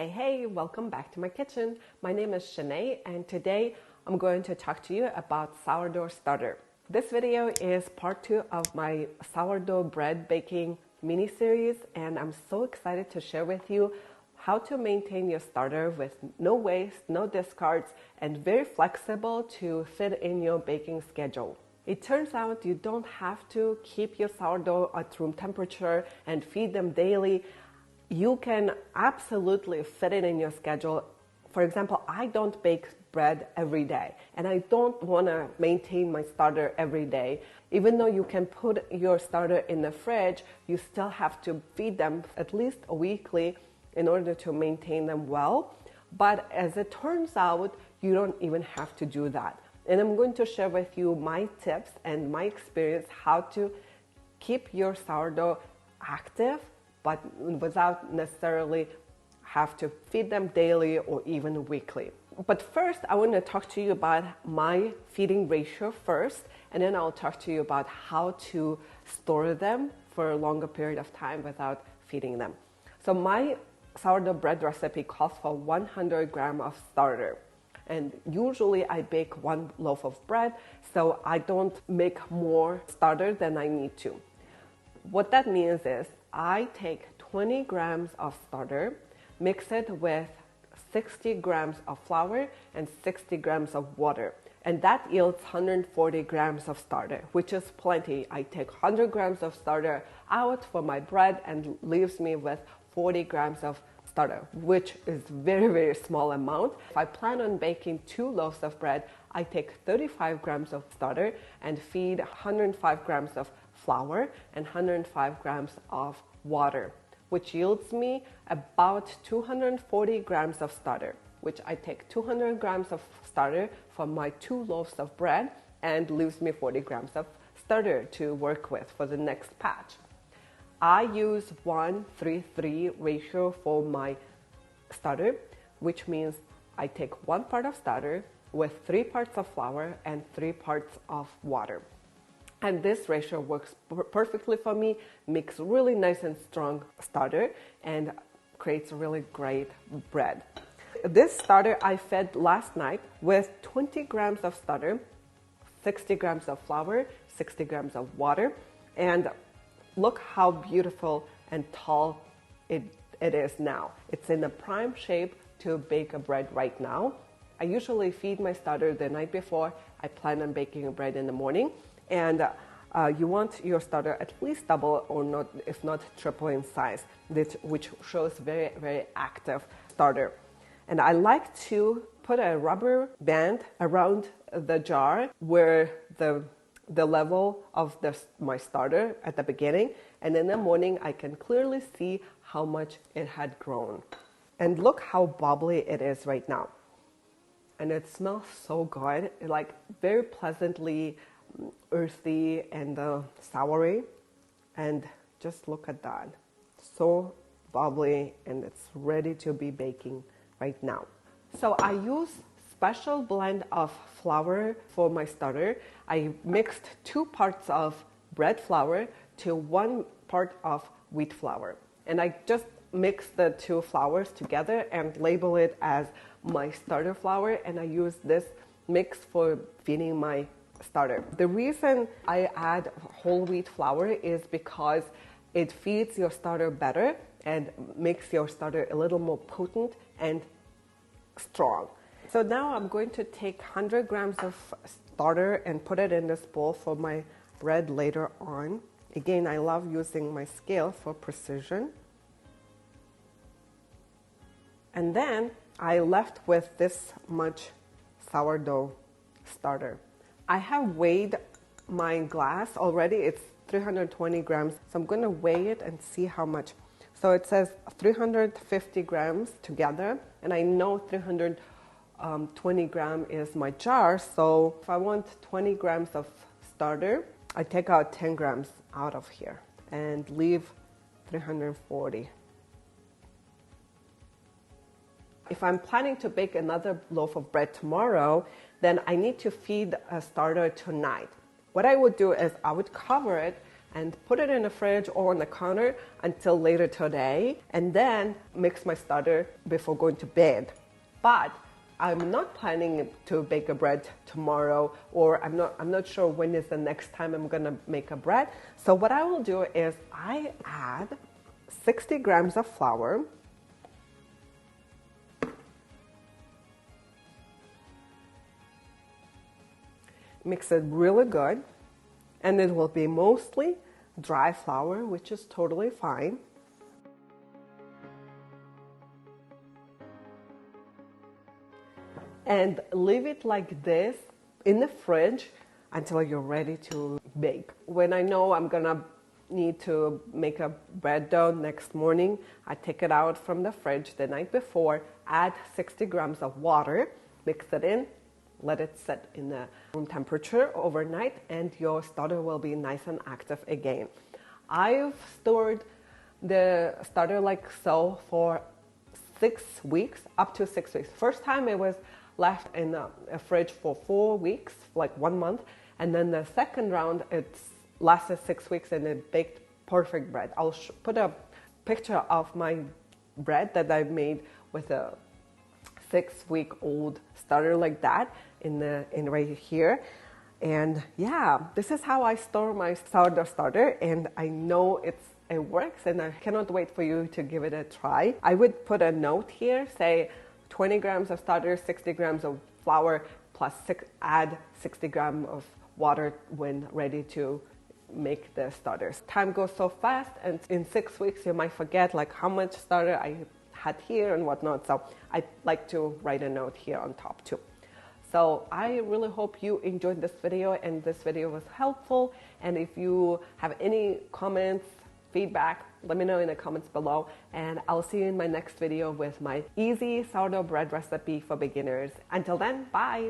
Hey, welcome back to my kitchen. My name is Shanae and today I'm going to talk to you about sourdough starter. This video is part 2 of my sourdough bread baking mini series, and I'm so excited to share with you how to maintain your starter with no waste, no discards, and very flexible to fit in your baking schedule. It turns out you don't have to keep your sourdough at room temperature and feed them daily. You can absolutely fit it in your schedule. For example, I don't bake bread every day, and I don't want to maintain my starter every day. Even though you can put your starter in the fridge, you still have to feed them at least weekly in order to maintain them well. But as it turns out, you don't even have to do that. And I'm going to share with you my tips and my experience how to keep your sourdough active, but without necessarily have to feed them daily or even weekly. But first, I want to talk to you about my feeding ratio first, and then I'll talk to you about how to store them for a longer period of time without feeding them. So my sourdough bread recipe calls for 100 grams of starter. And usually I bake 1 loaf of bread, so I don't make more starter than I need to. What that means is I take 20 grams of starter, mix it with 60 grams of flour and 60 grams of water. And that yields 140 grams of starter, which is plenty. I take 100 grams of starter out for my bread and leaves me with 40 grams of starter, which is very small amount. If I plan on baking 2 loaves of bread, I take 35 grams of starter and feed 105 grams of flour and 105 grams of water, which yields me about 240 grams of starter, which I take 200 grams of starter from my 2 loaves of bread and leaves me 40 grams of starter to work with for the next batch. I use 1:3:3 ratio for my starter, which means I take 1 part of starter with 3 parts of flour and 3 parts of water. And this ratio works perfectly for me, makes really nice and strong starter, and creates really great bread. This starter I fed last night with 20 grams of starter, 60 grams of flour, 60 grams of water, and look how beautiful and tall it is now. It's in a prime shape to bake a bread right now. I usually feed my starter the night before. I plan on baking a bread in the morning. And you want your starter at least double or not, if not triple in size, which shows very active starter. And I like to put a rubber band around the jar where the level of my starter at the beginning, and in the morning I can clearly see how much it had grown. And look how bubbly it is right now. And it smells so good, like very pleasantly earthy and soury. And just look at that, so bubbly, and it's ready to be baking right now. So I use special blend of flour for my starter. I mixed 2 parts of bread flour to 1 part of wheat flour, and I just mix the 2 flours together and label it as my starter flour, and I use this mix for feeding my starter. The reason I add whole wheat flour is because it feeds your starter better and makes your starter a little more potent and strong. So now I'm going to take 100 grams of starter and put it in this bowl for my bread later on. Again, I love using my scale for precision. And then I left with this much sourdough starter. I have weighed my glass already. It's 320 grams. So I'm going to weigh it and see how much. So it says 350 grams together, and I know 320 grams is my jar. So if I want 20 grams of starter, I take out 10 grams out of here and leave 340. If I'm planning to bake another loaf of bread tomorrow, then I need to feed a starter tonight. What I would do is I would cover it and put it in the fridge or on the counter until later today, and then mix my starter before going to bed. But I'm not planning to bake a bread tomorrow, or I'm not sure when is the next time I'm gonna make a bread. So what I will do is I add 60 grams of flour, mix it really good, and it will be mostly dry flour, which is totally fine. And leave it like this in the fridge until you're ready to bake. When I know I'm gonna need to make a bread dough next morning, I take it out from the fridge the night before, add 60 grams of water, mix it in, let it sit in the room temperature overnight, and your starter will be nice and active again. I've stored the starter like so for 6 weeks, up to 6 weeks. First time it was left in a fridge for 4 weeks, like 1 month, and then the second round it lasted 6 weeks and it baked perfect bread. I'll put a picture of my bread that I made with a 6-week-old starter like that in right here. And yeah, this is how I store my sourdough starter, and I know it works, and I cannot wait for you to give it a try. I would put a note here, say 20 grams of starter, 60 grams of flour, plus add 60 grams of water when ready to make the starters. Time goes so fast, and in 6 weeks you might forget like how much starter I had here and whatnot. So I like to write a note here on top too. So I really hope you enjoyed this video and this video was helpful. And if you have any comments, feedback, let me know in the comments below. And I'll see you in my next video with my easy sourdough bread recipe for beginners. Until then, bye.